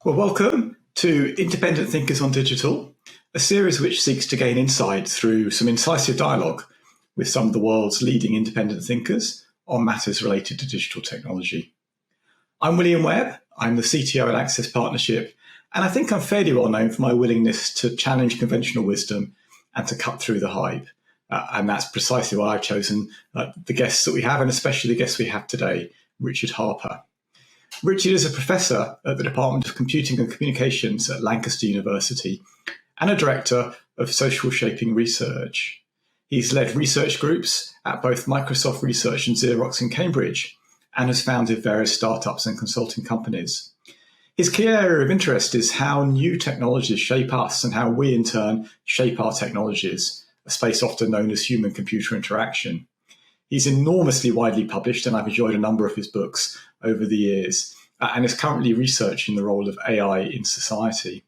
Well, welcome to Independent Thinkers on Digital, a series which seeks to gain insight through some incisive dialogue with some of the world's leading independent thinkers on matters related to digital technology. I'm William Webb. I'm the CTO at Access Partnership, and I think I'm fairly well known for my willingness to challenge conventional wisdom and to cut through the hype. And that's precisely why I've chosen the guests that we have, and especially the guest we have today, Richard Harper. Richard is a professor at the Department of Computing and Communications at Lancaster University and a director of social shaping research. He's led research groups at both Microsoft Research and Xerox in Cambridge and has founded various startups and consulting companies. His key area of interest is how new technologies shape us and how we in turn shape our technologies, a space often known as human-computer interaction. He's enormously widely published, and I've enjoyed a number of his books over the years, and is currently researching the role of AI in society.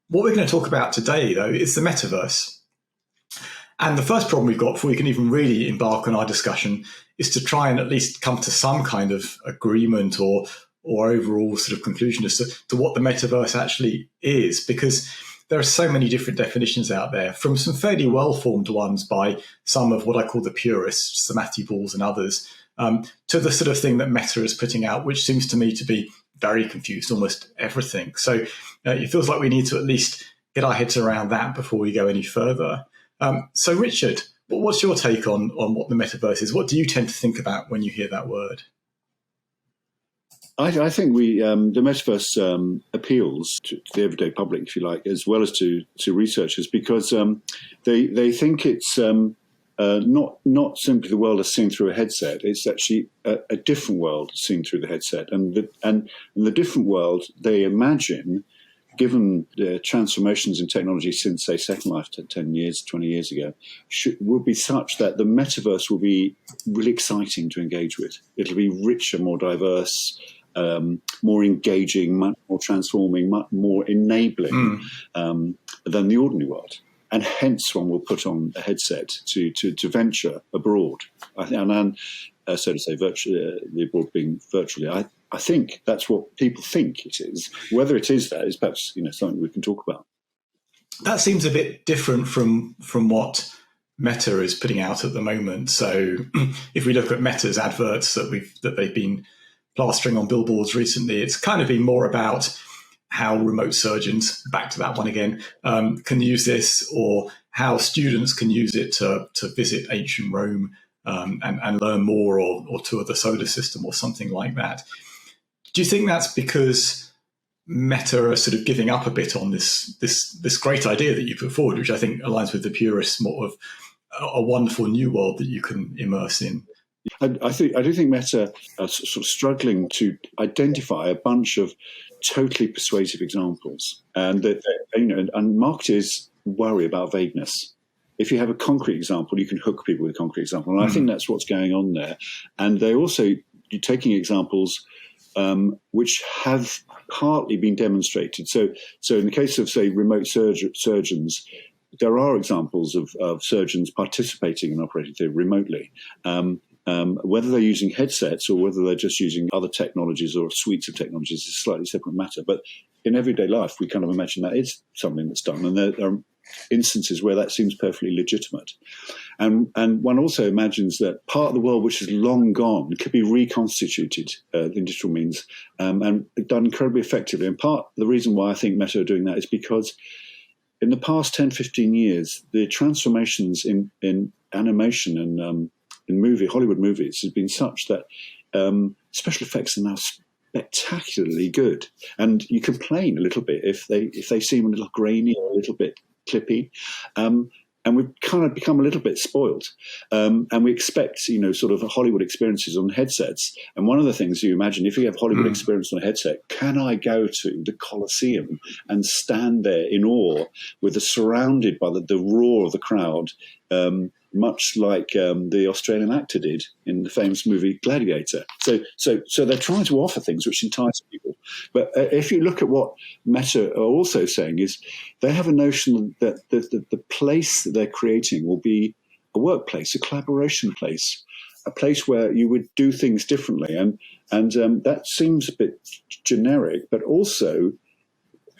What we're going to talk about today, though, is the metaverse. And the first problem we've got before we can even really embark on our discussion is to try and at least come to some kind of agreement or overall sort of conclusion as to what the metaverse actually is, because there are so many different definitions out there, from some fairly well-formed ones by some of what I call the purists, the Matthew Balls and others, to the sort of thing that Meta is putting out, which seems to me to be very confused, almost everything. So it feels like we need to at least get our heads around that before we go any further. So Richard, what's your take on what the metaverse is? What do you tend to think about when you hear that word? I think the metaverse appeals to the everyday public, if you like, as well as to researchers, because they think it's not simply the world as seen through a headset. It's actually a different world seen through the headset, and the different world they imagine, given the transformations in technology since, say, Second Life 10 years, 20 years ago, will be such that the metaverse will be really exciting to engage with. It'll be richer, more diverse, more engaging, much more transforming, much more enabling than the ordinary world. And hence one will put on a headset to venture abroad. And so to say, the abroad being virtually. I think that's what people think it is. Whether it is that is perhaps something we can talk about. That seems a bit different from what Meta is putting out at the moment. So if we look at Meta's adverts that they've been plastering on billboards recently, it's kind of been more about how remote surgeons, back to that one again, can use this, or how students can use it to visit ancient Rome and learn more, or tour the solar system or something like that. Do you think that's because Meta are sort of giving up a bit on this great idea that you put forward, which I think aligns with the purists, more of a wonderful new world that you can immerse in? I do think Meta are sort of struggling to identify a bunch of totally persuasive examples, and that and marketers worry about vagueness. If you have a concrete example, you can hook people with a concrete example, and I think that's what's going on there. And they're also taking examples which have partly been demonstrated. So in the case of, say, remote surgeons, there are examples of surgeons participating in operating theatre remotely. Whether they're using headsets or whether they're just using other technologies or suites of technologies is a slightly separate matter. But in everyday life, we kind of imagine that is something that's done. And there are instances where that seems perfectly legitimate. And one also imagines that part of the world which is long gone could be reconstituted in digital means and done incredibly effectively. And part of the reason why I think Meta are doing that is because in the past 10, 15 years, the transformations in animation and in Hollywood movies has been such that special effects are now spectacularly good. And you complain a little bit if they seem a little grainy or a little bit clippy. And we've kind of become a little bit spoiled. And we expect, sort of Hollywood experiences on headsets. And one of the things you imagine, if you have Hollywood experience on a headset, can I go to the Colosseum and stand there in awe surrounded by the roar of the crowd, much like the Australian actor did in the famous movie Gladiator. So they're trying to offer things which entice people. But if you look at what Meta are also saying, is they have a notion that the place that they're creating will be a workplace, a collaboration place, a place where you would do things differently, and that seems a bit generic, but also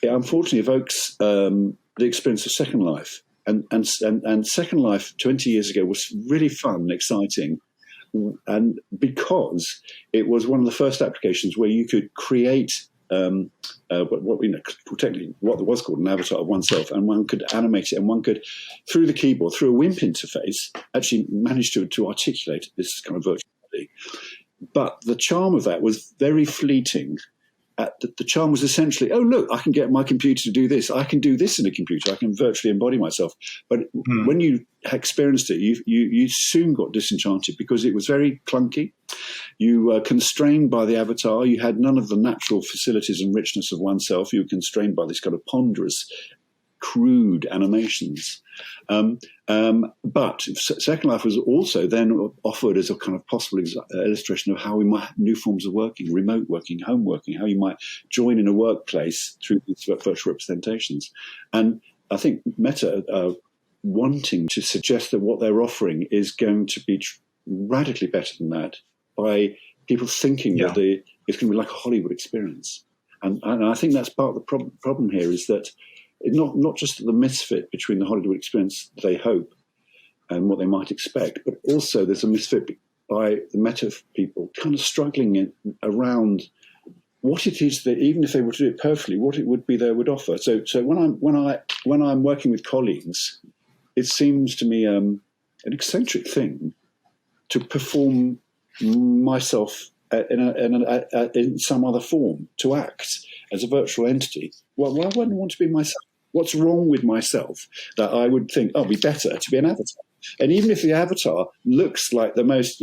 it unfortunately evokes the experience of Second Life, and Second Life 20 years ago was really fun and exciting, and because it was one of the first applications where you could create technically what was called an avatar of oneself, and one could animate it, and one could, through the keyboard, through a WIMP interface, actually manage to articulate this kind of virtual body. But the charm of that was very fleeting. The charm was essentially, oh, look, I can get my computer to do this. I can do this in a computer. I can virtually embody myself. But when you experienced it, you soon got disenchanted because it was very clunky. You were constrained by the avatar. You had none of the natural facilities and richness of oneself. You were constrained by this kind of ponderous, crude animations. But Second Life was also then offered as a kind of possible illustration of how we might have new forms of working, remote working, home working, how you might join in a workplace through these virtual representations. And I think Meta are wanting to suggest that what they're offering is going to be radically better than that, by people thinking that it's going to be like a Hollywood experience. And I think that's part of the problem here, is that not just the misfit between the Hollywood experience they hope and what they might expect, but also there's a misfit by the Meta people kind of struggling around what it is that, even if they were to do it perfectly, what it would be they would offer. So when I'm working with colleagues, it seems to me an eccentric thing to perform myself in some other form, to act as a virtual entity. Well, I wouldn't want to be myself. What's wrong with myself that I would think, oh, it'd be better to be an avatar? And even if the avatar looks like the most,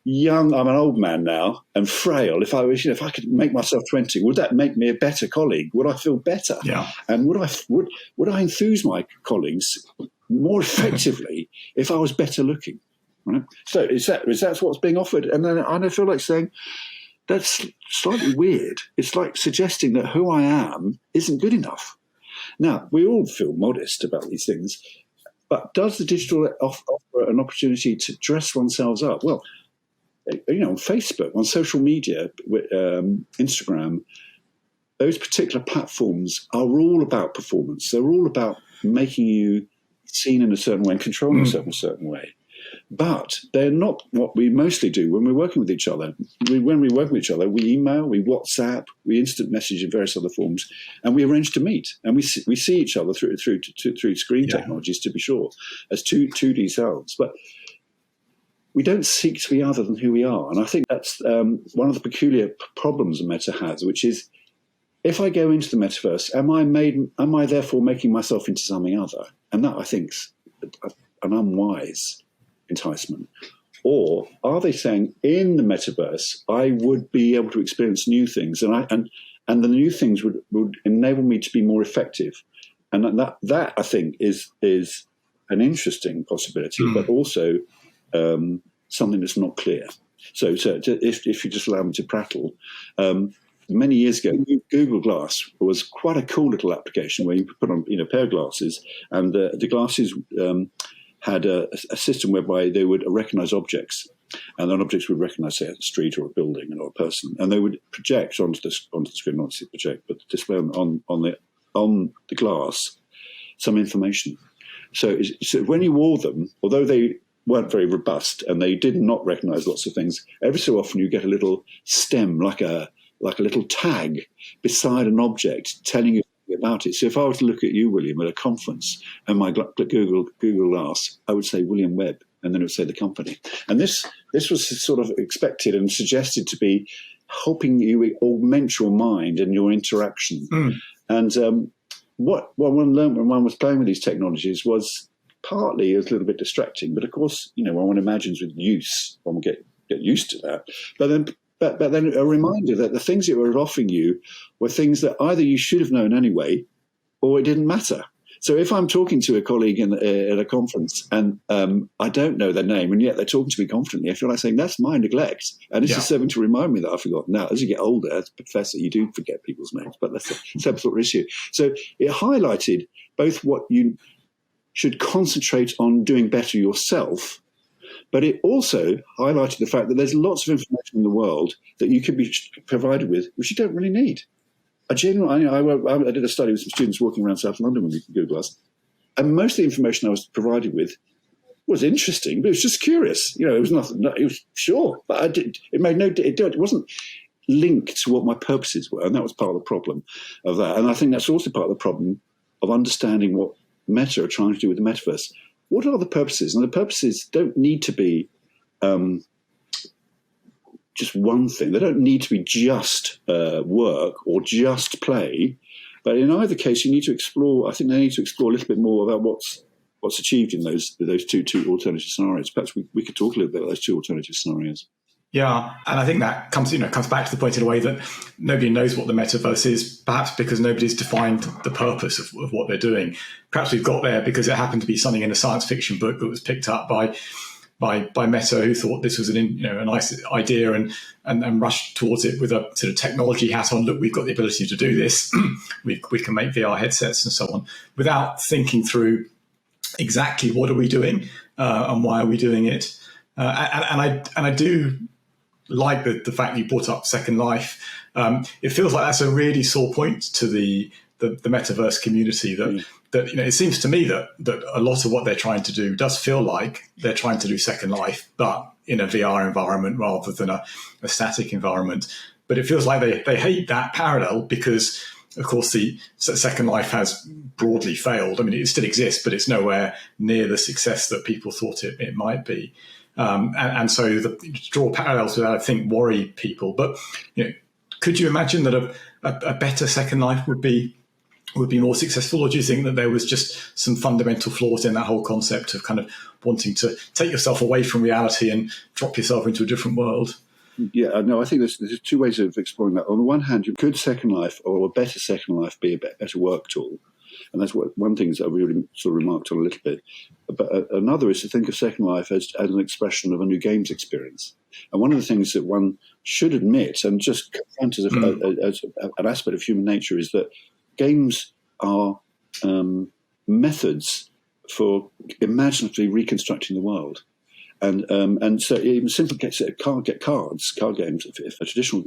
young, I'm an old man now and frail. If I was, if I could make myself 20, would that make me a better colleague? Would I feel better? Yeah. And would I enthuse my colleagues more effectively if I was better looking? Right? So is that what's being offered? And then I feel like saying, that's slightly weird. It's like suggesting that who I am isn't good enough. Now, we all feel modest about these things, but does the digital offer an opportunity to dress oneself up? Well, on Facebook, on social media, Instagram, those particular platforms are all about performance. They're all about making you seen in a certain way and controlling yourself in a certain way. But they're not what we mostly do when we're working with each other. When we work with each other, we email, we WhatsApp, we instant message in various other forms, and we arrange to meet. And we see each other through screen technologies, to be sure, as 2D selves. But we don't seek to be other than who we are. And I think that's one of the peculiar problems Meta has, which is, if I go into the metaverse, am I therefore making myself into something other? And that, I think, is an unwise enticement. Or are they saying, in the metaverse, I would be able to experience new things, and the new things would enable me to be more effective? And that I think is an interesting possibility, but also something that's not clear. So if you just allow me to prattle, many years ago, Google Glass was quite a cool little application where you could put on a pair of glasses, and the glasses had a system whereby they would recognize objects, and then objects would recognize, say, a street or a building or a person, and they would project onto the screen, not project, but display on the glass some information. So when you wore them, although they weren't very robust and they did not recognize lots of things, every so often you get a little stem, like a little tag beside an object telling you about it. So if I were to look at you, William, at a conference and my Google Glass, I would say William Webb, and then it would say the company. And this was sort of expected and suggested to be helping you augment your mind and your interaction. And what one learned when one was playing with these technologies was partly a little bit distracting, but of course, when one imagines with use, one will get used to that. But then a reminder that the things it was offering you were things that either you should have known anyway, or it didn't matter. So if I'm talking to a colleague at a conference and I don't know their name, and yet they're talking to me confidently, I feel like saying, that's my neglect. And this is serving to remind me that I've forgotten. Now, as you get older, as a professor, you do forget people's names, but that's a separate issue. So it highlighted both what you should concentrate on doing better yourself, But it also highlighted the fact that there's lots of information in the world that you could be provided with, which you don't really need. I did a study with some students walking around South London with Google Glass, and most of the information I was provided with was interesting, but it was just curious. It was nothing. It was sure, but it made no. It wasn't linked to what my purposes were, and that was part of the problem of that. And I think that's also part of the problem of understanding what Meta are trying to do with the metaverse. What are the purposes? And the purposes don't need to be just one thing. They don't need to be just work or just play. But in either case, you need to explore. I think they need to explore a little bit more about what's achieved in those two alternative scenarios. Perhaps we could talk a little bit about those two alternative scenarios. Yeah, and I think that comes back to the point in a way that nobody knows what the metaverse is, perhaps because nobody's defined the purpose of what they're doing. Perhaps we've got there because it happened to be something in a science fiction book that was picked up by Meta, who thought this was a nice idea and rushed towards it with a sort of technology hat on. Look, we've got the ability to do this. we can make VR headsets and so on, without thinking through exactly what are we doing and why are we doing it. And I do like the fact you brought up Second Life. It feels like that's a really sore point to the metaverse community. That it seems to me that a lot of what they're trying to do does feel like they're trying to do Second Life, but in a VR environment rather than a static environment. But it feels like they hate that parallel because, of course, the Second Life has broadly failed. I mean, it still exists, but it's nowhere near the success that people thought it might be. And so to draw parallels with that, I think, worry people. But could you imagine that a better Second Life would be more successful, or do you think that there was just some fundamental flaws in that whole concept of kind of wanting to take yourself away from reality and drop yourself into a different world? Yeah, no, I think there's two ways of exploring that. On the one hand, could Second Life or a better Second Life be a better work tool? And that's one thing that I really sort of remarked on a little bit. But another is to think of Second Life as an expression of a new games experience. And one of the things that one should admit and just confront as an aspect of human nature is that games are methods for imaginatively reconstructing the world. And so even simple card games, if a traditional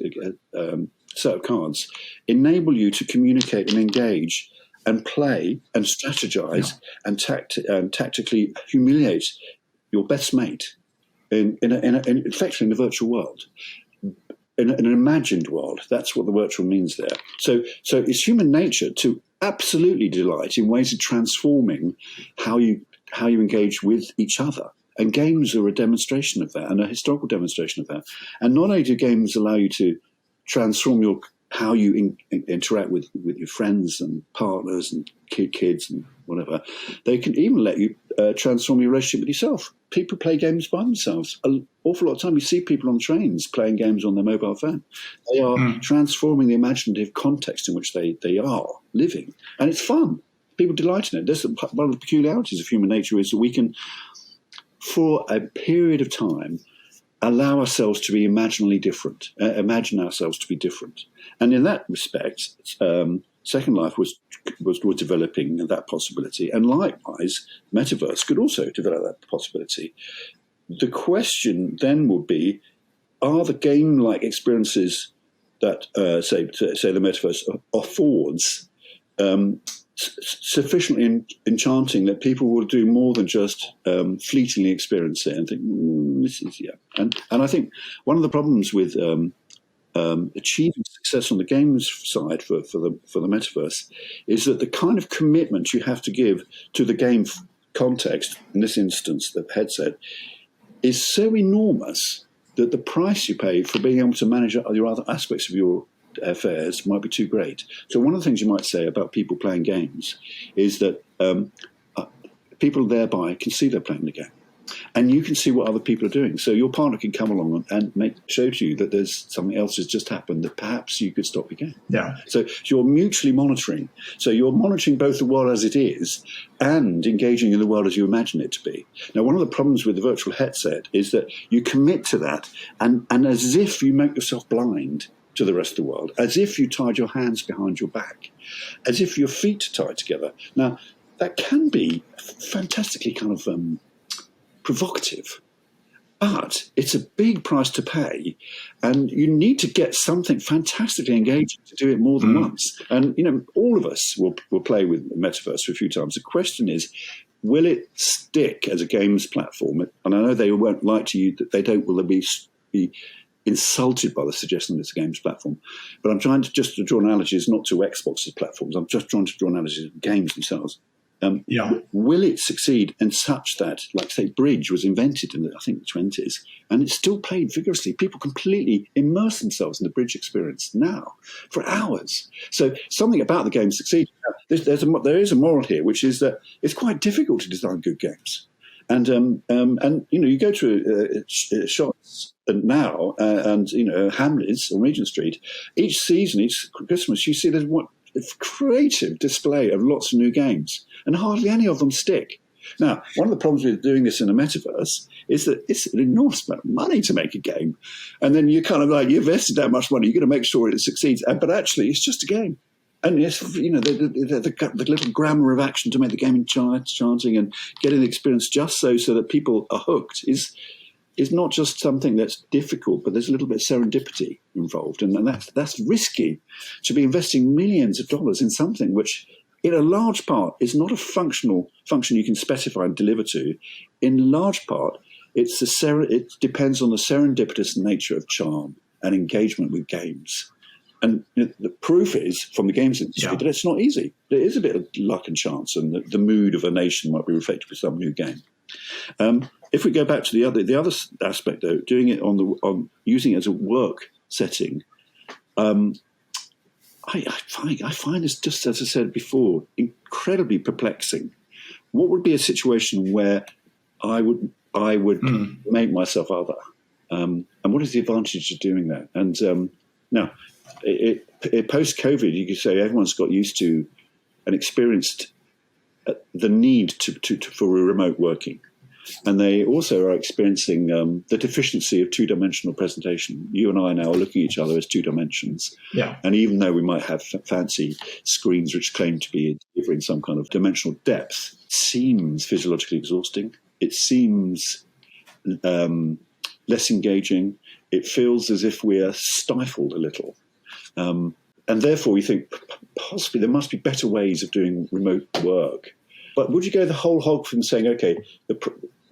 set of cards, enable you to communicate and engage and play and strategize and tactically humiliate your best mate effectively in a virtual world, in an imagined world. That's what the virtual means there. So it's human nature to absolutely delight in ways of transforming how you engage with each other. And games are a demonstration of that, and a historical demonstration of that. And not only do games allow you to transform how you interact with your friends and partners and kids and whatever, they can even let you transform your relationship with yourself. People play games by themselves. An awful lot of time you see people on trains playing games on their mobile phone. They are transforming the imaginative context in which they are living. And it's fun. People delight in it. That's one of the peculiarities of human nature, is that we can, for a period of time, allow ourselves to be imaginally different, imagine ourselves to be different. And in that respect, Second Life was developing that possibility. And likewise, Metaverse could also develop that possibility. The question then would be, are the game-like experiences that, say the Metaverse affords sufficiently enchanting that people will do more than just fleetingly experience it and think, this is, yeah. And I think one of the problems with achieving success on the games side for the Metaverse is that the kind of commitment you have to give to the game context, in this instance, the headset, is so enormous that the price you pay for being able to manage your other aspects of your affairs might be too great. So one of the things you might say about people playing games is that people thereby can see they're playing the game. And you can see what other people are doing. So your partner can come along and show to you that there's something else has just happened that perhaps you could stop again. Yeah. So you're mutually monitoring. So you're monitoring both the world as it is and engaging in the world as you imagine it to be. Now, one of the problems with the virtual headset is that you commit to that and as if you make yourself blind to the rest of the world, as if you tied your hands behind your back, as if your feet are tied together. Now, that can be fantastically kind of provocative. But it's a big price to pay, and you need to get something fantastically engaging to do it more than once. And, all of us will play with Metaverse a few times. The question is, will it stick as a games platform? And I know they won't like to use that. They don't. Will they be insulted by the suggestion that it's a games platform? But I'm trying to draw analogies not to Xbox's platforms. I'm just trying to draw analogies of games themselves. Will it succeed in such that, like, say, Bridge was invented in, I think, the 20s, and it's still played vigorously? People completely immerse themselves in the Bridge experience now for hours. So something about the game succeeding. There is a moral here, which is that it's quite difficult to design good games. And you go to shops now, and Hamleys on Regent Street. Each season, each Christmas, you see there's a creative display of lots of new games, and hardly any of them stick. Now, one of the problems with doing this in a metaverse is that it's an enormous amount of money to make a game, and then you kind of like, you invested that much money, you're going to make sure it succeeds, but actually it's just a game. And yes, the little grammar of action to make the game enchanting and getting the experience just so that people are hooked is not just something that's difficult, but there's a little bit of serendipity involved, and that's risky to be investing millions of dollars in something which, in a large part, is not a function you can specify and deliver to. In large part, it depends on the serendipitous nature of charm and engagement with games. And the proof is, from the games industry, that it's not easy. There is a bit of luck and chance, and the mood of a nation might be reflected with some new game. If we go back to the other aspect, though, doing it on using it as a work setting, I find this, just as I said before, incredibly perplexing. What would be a situation where I would make myself other, and what is the advantage of doing that? And now, post-COVID, you could say everyone's got used to and experienced the need for remote working. And they also are experiencing the deficiency of two-dimensional presentation. You and I now are looking at each other as two dimensions. Yeah. And even though we might have fancy screens which claim to be delivering some kind of dimensional depth, it seems physiologically exhausting. It seems less engaging. It feels as if we are stifled a little. And therefore, we think possibly there must be better ways of doing remote work. But would you go the whole hog from saying, okay,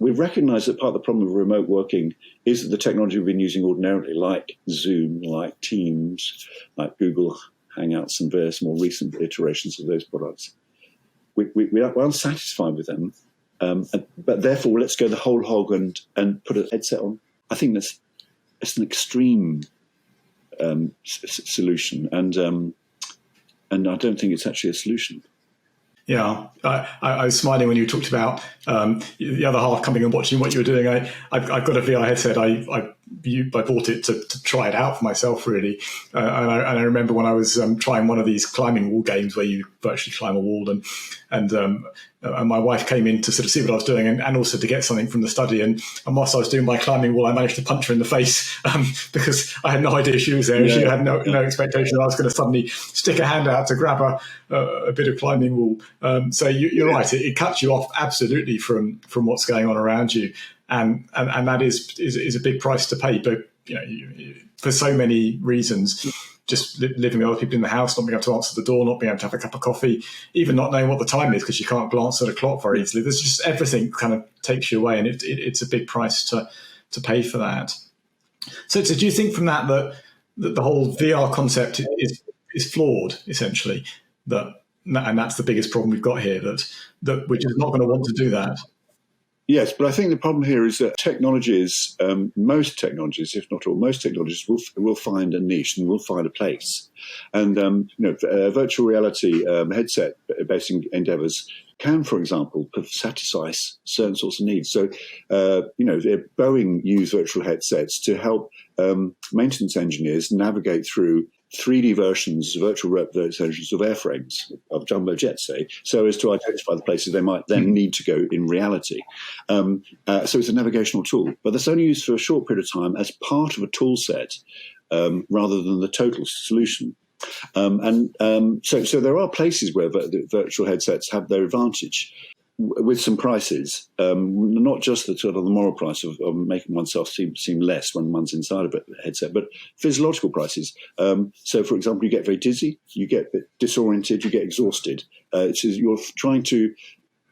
we recognise that part of the problem of remote working is that the technology we've been using ordinarily, like Zoom, like Teams, like Google Hangouts and various more recent iterations of those products, we are unsatisfied with them. But therefore, let's go the whole hog and put a headset on. I think that's an extreme solution, and I don't think it's actually a solution. Yeah, I was smiling when you talked about the other half coming and watching what you were doing. I've got a VR headset. I bought it to try it out for myself, really. And I remember when I was trying one of these climbing wall games where you virtually climb a wall, and my wife came in to sort of see what I was doing and also to get something from the study. And whilst I was doing my climbing wall, I managed to punch her in the face because I had no idea she was there. Yeah, she had no expectation that I was going to suddenly stick a hand out to grab a bit of climbing wall. So you're right. It cuts you off absolutely from what's going on around you. And that is a big price to pay. But for so many reasons, just living with other people in the house, not being able to answer the door, not being able to have a cup of coffee, even not knowing what the time is because you can't glance at a clock very easily. There's just everything kind of takes you away, and it's a big price to pay for that. So do you think from that the whole VR concept is flawed, essentially, and that's the biggest problem we've got here, that we're just not going to want to do that? Yes, but I think the problem here is that technologies, most technologies, if not all, most technologies will find a niche and will find a place. And virtual reality headset-based endeavours can, for example, satisfy certain sorts of needs. So, Boeing used virtual headsets to help maintenance engineers navigate through 3D versions, virtual representations of airframes, of jumbo jets, say, so as to identify the places they might then need to go in reality. So it's a navigational tool, but that's only used for a short period of time as part of a tool set rather than the total solution. So there are places where the virtual headsets have their advantage. with some prices, not just the sort of the moral price of making oneself seem less when one's inside of a headset, but physiological prices. So, for example, you get very dizzy, you get a bit disoriented, you get exhausted. You're trying to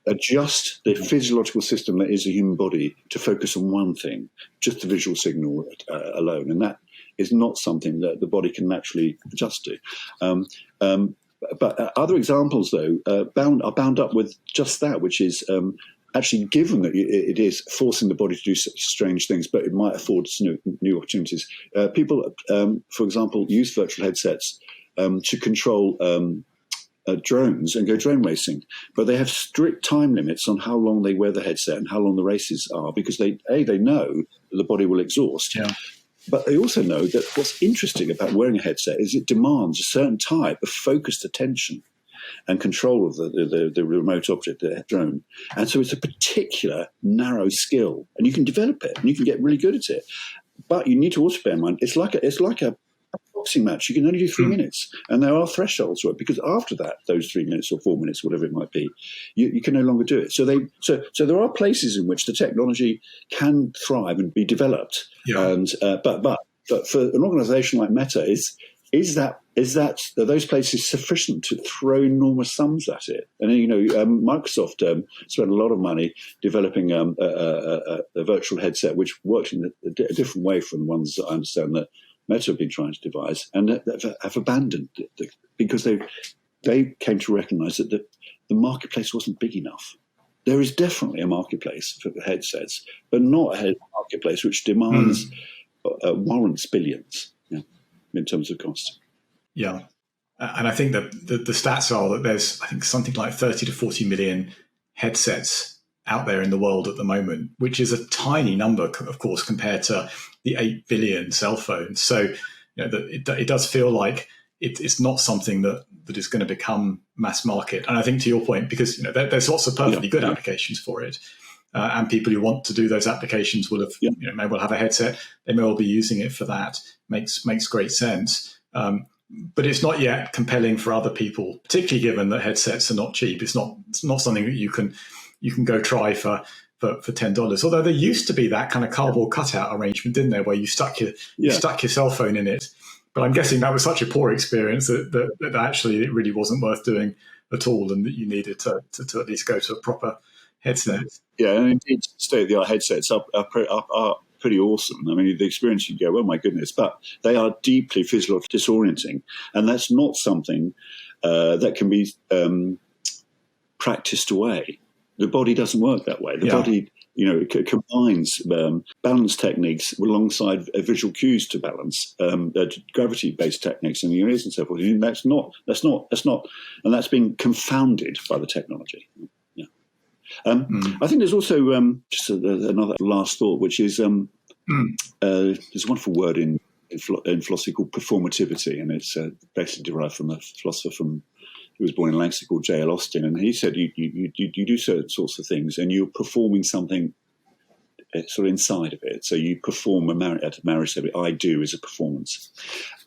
adjust the physiological system that is a human body to focus on one thing, just the visual signal alone, and that is not something that the body can naturally adjust to. But other examples, though, are bound up with just that, which is actually, given that it is forcing the body to do such strange things, but it might afford new opportunities. People, for example, use virtual headsets to control drones and go drone racing, but they have strict time limits on how long they wear the headset and how long the races are, because they know that the body will exhaust. Yeah. But they also know that what's interesting about wearing a headset is it demands a certain type of focused attention and control of the remote object, the drone. And so it's a particular narrow skill, and you can develop it and you can get really good at it. But you need to also bear in mind, it's like a boxing match. You can only do 3 minutes, and there are thresholds, right? Because after that, those 3 minutes or 4 minutes, whatever it might be, you can no longer do it. So there are places in which the technology can thrive and be developed. Yeah. And but for an organisation like Meta, are those places sufficient to throw enormous sums at it? And Microsoft spent a lot of money developing a virtual headset which worked in a different way from the ones that I understand that Meta have been trying to devise, and have abandoned it because they came to recognise that the marketplace wasn't big enough. There is definitely a marketplace for the headsets, but not a marketplace which demands warrants billions in terms of cost. Yeah, and I think that the stats are that there's, I think, something like 30 to 40 million headsets out there in the world at the moment, which is a tiny number, of course, compared to the 8 billion cell phones. So, it does feel like it's not something that is going to become mass market. And I think, to your point, because there's lots of perfectly good applications for it, and people who want to do those applications will have, may well have a headset. They may well be using it for that. Makes great sense. But it's not yet compelling for other people, particularly given that headsets are not cheap. It's not something that you can go try for $10. Although there used to be that kind of cardboard cutout arrangement, didn't there, where you stuck your cell phone in it. But I'm guessing that was such a poor experience that actually it really wasn't worth doing at all, and that you needed to at least go to a proper headset. Yeah, and indeed, state-of-the-art headsets are pretty awesome. I mean, the experience, you go, oh my goodness, but they are deeply physiologically disorienting, and that's not something that can be practiced away. The body doesn't work that way. The body, combines balance techniques alongside visual cues to balance, gravity-based techniques in the ears and so forth. That's not, and that's been confounded by the technology. Yeah. I think there's also just another last thought, which is there's a wonderful word in philosophy called performativity, and it's basically derived from a philosopher who was born in Lancashire called J.L. Austin, and he said you do certain sorts of things, and you're performing something sort of inside of it. So you perform at a marriage ceremony. I do is a performance,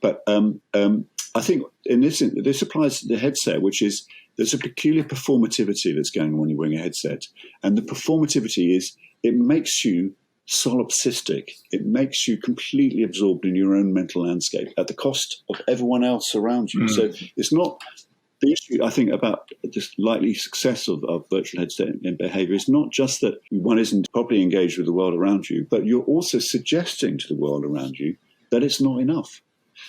but I think this applies to the headset, which is there's a peculiar performativity that's going on when you're wearing a headset, and the performativity is it makes you solipsistic. It makes you completely absorbed in your own mental landscape at the cost of everyone else around you. So it's not the issue, I think, about this likely success of virtual headset and behavior is not just that one isn't properly engaged with the world around you, but you're also suggesting to the world around you that it's not enough,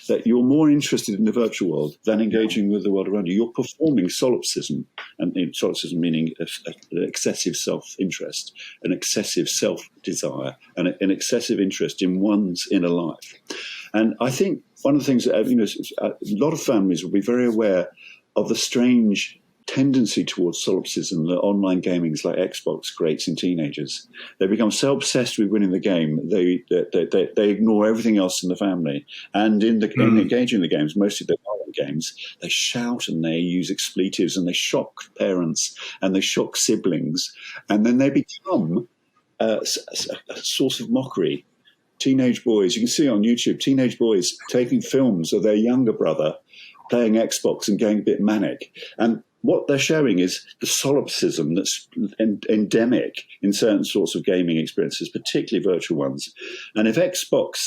that you're more interested in the virtual world than engaging with the world around you. You're performing solipsism, and solipsism meaning an excessive self-interest, an excessive self-desire, and an excessive interest in one's inner life. And I think one of the things that, a lot of families will be very aware of the strange tendency towards solipsism that online gaming like Xbox creates in teenagers. They become so obsessed with winning the game, they ignore everything else in the family. And in engaging in the games, mostly the violent games, they shout and they use expletives and they shock parents and they shock siblings. And then they become a source of mockery. Teenage boys, you can see on YouTube, teenage boys taking films of their younger brother playing Xbox and getting a bit manic. And what they're showing is the solipsism that's endemic in certain sorts of gaming experiences, particularly virtual ones. And if Xbox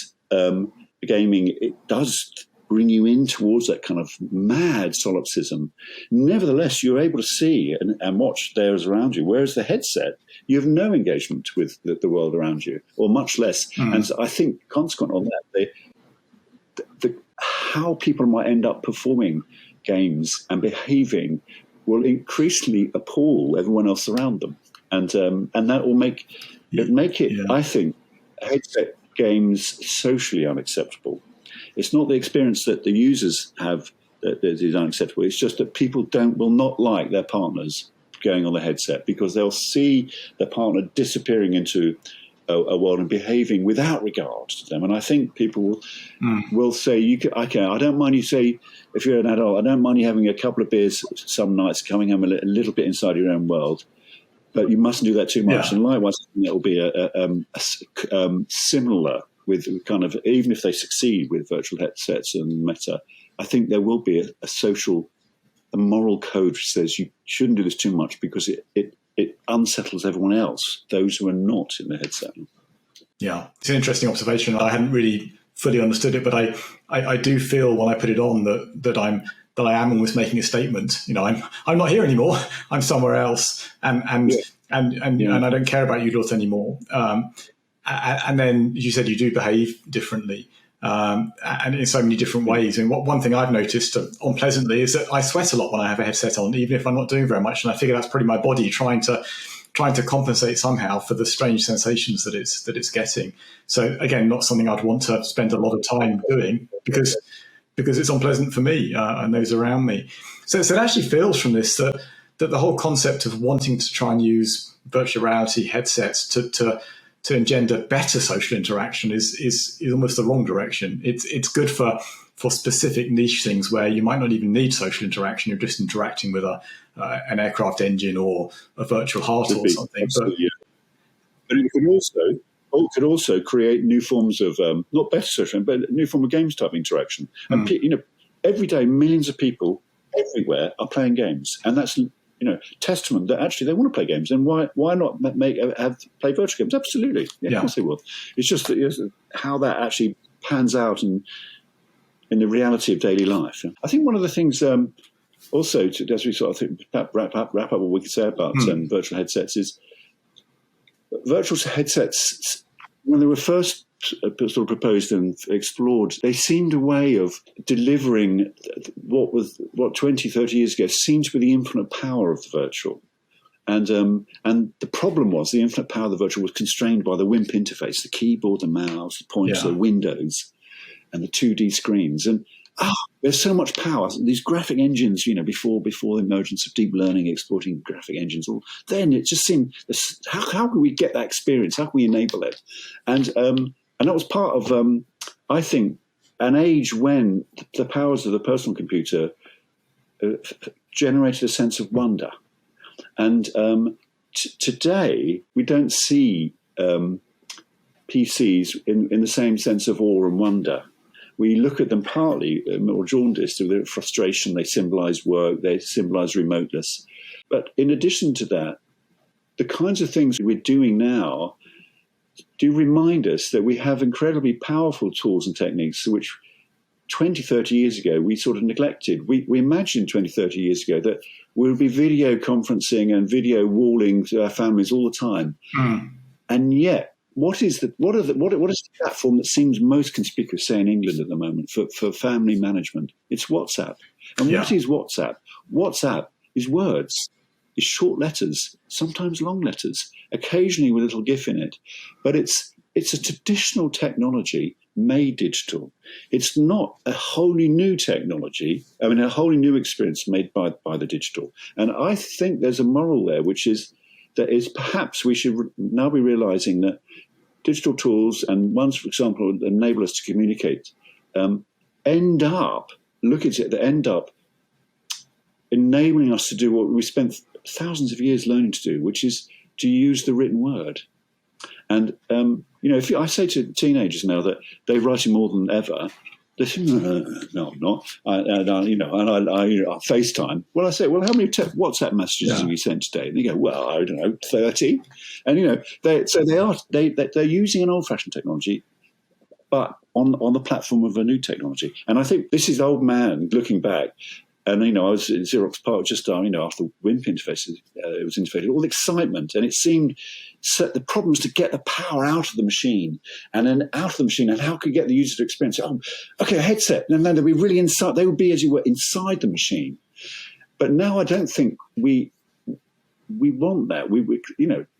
gaming, it does bring you in towards that kind of mad solipsism, nevertheless, you're able to see and watch those around you. Whereas the headset, you have no engagement with the world around you, or much less. And so I think, consequent on that, how people might end up performing games and behaving will increasingly appall everyone else around them, and that will make it. I think, headset games socially unacceptable. It's not the experience that the users have that is unacceptable. It's just that people will not like their partners going on the headset because they'll see their partner disappearing into a world and behaving without regard to them. And I think people will say, I don't mind you say, if you're an adult, I don't mind you having a couple of beers some nights, coming home a little bit inside your own world, but you mustn't do that too much. And likewise, it will be a similar with kind of, even if they succeed with virtual headsets and Meta, I think there will be a moral code which says you shouldn't do this too much because it unsettles everyone else, those who are not in the headset. Yeah, it's an interesting observation. I hadn't really fully understood it, but I do feel when I put it on that I am almost making a statement. I'm not here anymore. I'm somewhere else, and I don't care about you lot anymore. And then, as you said, you do behave differently, and in so many different ways. And one thing I've noticed unpleasantly is that I sweat a lot when I have a headset on, even if I'm not doing very much. And I figure that's probably my body trying to compensate somehow for the strange sensations that it's getting. So again, not something I'd want to spend a lot of time doing because it's unpleasant for me and those around me. So it actually feels from this that the whole concept of wanting to try and use virtual reality headsets to engender better social interaction is almost the wrong direction. It's good for specific niche things where you might not even need social interaction. You're just interacting with an aircraft engine or a virtual heart or something. But it could also create new forms of not better social, but a new form of games type interaction. And every day millions of people everywhere are playing games, and that's testament that actually they want to play games. And why not play virtual games? Absolutely, of course they will. It's just how that actually pans out in the reality of daily life. I think one of the things also, as we sort of think, wrap up what we could say about virtual headsets is virtual headsets, when they were first sort of proposed and explored, they seemed a way of delivering what 20, 30 years ago seemed to be the infinite power of the virtual. And the problem was the infinite power of the virtual was constrained by the WIMP interface, the keyboard, the mouse, the pointer, the windows, and the 2D screens. And there's so much power. These graphic engines, before the emergence of deep learning, exploiting graphic engines, then it just seemed, how can we get that experience? How can we enable it? And that was part of, I think, an age when the powers of the personal computer generated a sense of wonder. And today, we don't see PCs in the same sense of awe and wonder. We look at them partly more jaundiced with their frustration. They symbolize work. They symbolize remoteness. But in addition to that, the kinds of things we're doing now do remind us that we have incredibly powerful tools and techniques which 20, 30 years ago we sort of neglected. We imagined 20, 30 years ago that we would be video conferencing and video walling to our families all the time. And yet, what is the platform that seems most conspicuous, say, in England at the moment for family management? It's WhatsApp. And what is WhatsApp? WhatsApp is words. It's short letters, sometimes long letters, occasionally with a little GIF in it. But it's a traditional technology made digital. It's not a wholly new technology, a wholly new experience made by the digital. And I think there's a moral there, which is that perhaps we should now be realizing that digital tools and ones, for example, that enable us to communicate, end up enabling us to do what we spent thousands of years learning to do, which is to use the written word. And I say to teenagers now that they're writing more than ever, They say, no, I'm not. I FaceTime. Well, I say, well, how many WhatsApp messages have you sent today? And they go, well, I don't know, 30. And they're using an old-fashioned technology, but on the platform of a new technology. And I think this is old man looking back. And, I was at Xerox PARC just, after WIMP interfaces, it was interfaces, all the excitement. And it seemed the problems to get the power out of the machine and then out of the machine. And how could you get the user to experience it? Oh, okay, a headset. And then they'd be really inside. They would be as you were inside the machine. But now I don't think we want that. We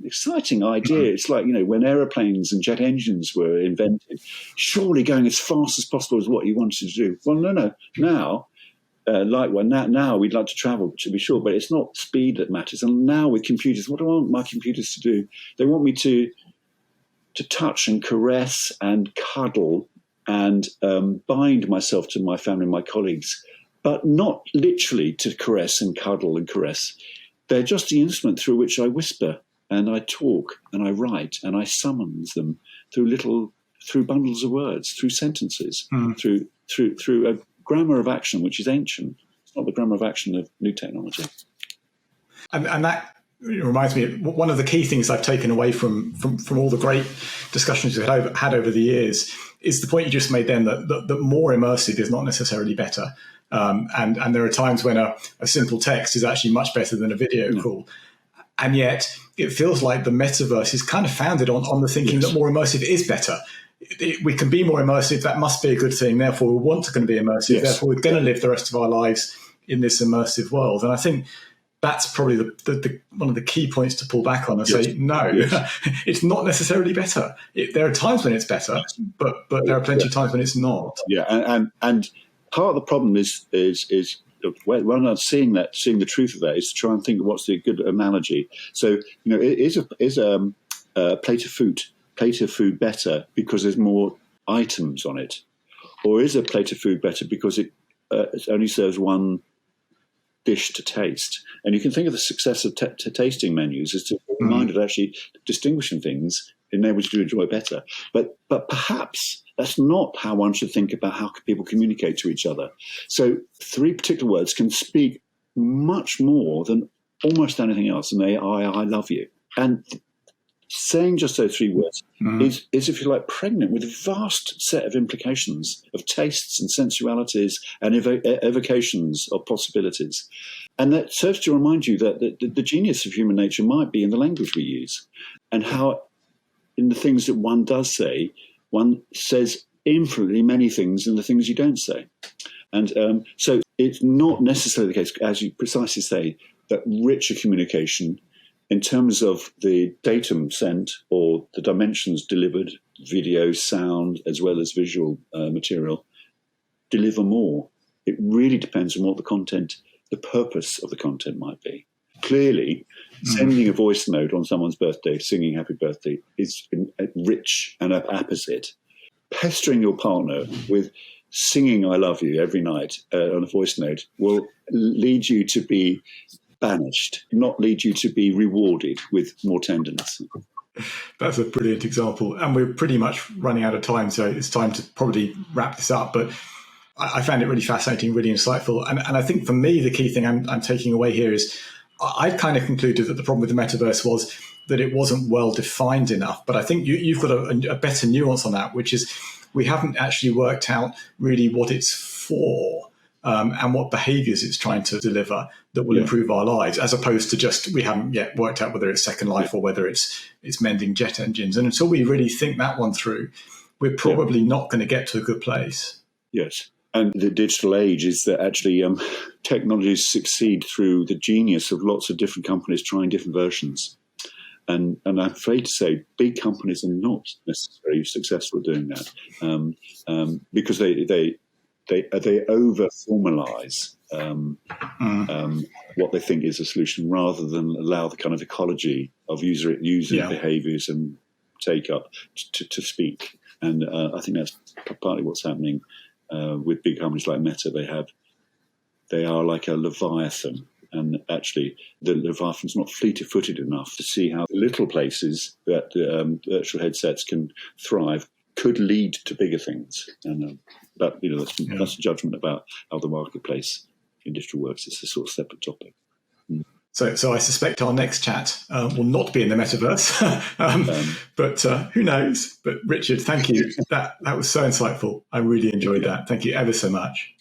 exciting idea. It's like, when aeroplanes and jet engines were invented, surely going as fast as possible is what you wanted to do. Well, no. Now, now we'd like to travel, to be sure, but it's not speed that matters. And now with computers, what do I want my computers to do? They want me to touch and caress and cuddle and bind myself to my family and my colleagues, but not literally to caress and cuddle and caress. They're just the instrument through which I whisper and I talk and I write and I summons them through bundles of words, through sentences, through a grammar of action, which is ancient. It's not the grammar of action of new technology. And that reminds me, one of the key things I've taken away from all the great discussions we've had over the years is the point you just made then that more immersive is not necessarily better. And there are times when a simple text is actually much better than a video call. And yet it feels like the metaverse is kind of founded on the thinking that more immersive is better. We can be more immersive. That must be a good thing. Therefore, we want to going to be immersive. Yes. Therefore, we're going to live the rest of our lives in this immersive world. And I think that's probably the one of the key points to pull back on and say, no, it's not necessarily better. There are times when it's better, but there are plenty of times when it's not. Yeah, and part of the problem is when I'm seeing the truth of that is to try and think of what's the good analogy. So, is a plate of food better because there's more items on it? Or is a plate of food better because it only serves one dish to taste? And you can think of the success of tasting menus as to a mind of actually distinguishing things enables you to enjoy better. But perhaps that's not how one should think about how people communicate to each other. So 3 particular words can speak much more than almost anything else, and they are, I love you. And saying just those 3 words is, if you like, pregnant with a vast set of implications of tastes and sensualities and evocations of possibilities. And that serves to remind you that the genius of human nature might be in the language we use, and how in the things that one does say, one says infinitely many things in the things you don't say. And so it's not necessarily the case, as you precisely say, that richer communication in terms of the datum sent or the dimensions delivered, video, sound, as well as visual material, deliver more. It really depends on what the purpose of the content might be. Clearly, sending a voice note on someone's birthday, singing happy birthday, is rich and apposite. Pestering your partner with singing I love you every night on a voice note will lead you to be banished, not lead you to be rewarded with more tenderness. That's a brilliant example. And we're pretty much running out of time, so it's time to probably wrap this up. But I found it really fascinating, really insightful. And I think for me, the key thing I'm taking away here is I'd kind of concluded that the problem with the metaverse was that it wasn't well defined enough. But I think you've got a better nuance on that, which is we haven't actually worked out really what it's for and what behaviors it's trying to deliver that will improve our lives, as opposed to just we haven't yet worked out whether it's Second Life or whether it's mending jet engines. And until we really think that one through, we're probably not going to get to a good place. Yes. And the digital age is that actually technologies succeed through the genius of lots of different companies trying different versions. And I'm afraid to say big companies are not necessarily successful doing that because they over-formalize what they think is a solution rather than allow the kind of ecology of user behaviours and take-up to speak. And I think that's partly what's happening with big companies like Meta. They are like a leviathan, and actually the leviathan's not fleet-footed enough to see how little places that virtual headsets can thrive could lead to bigger things. And but that's a judgment about how the marketplace in digital works. It's a sort of separate topic. So I suspect our next chat will not be in the metaverse, but who knows? But Richard, thank you. That was so insightful. I really enjoyed that. Thank you ever so much.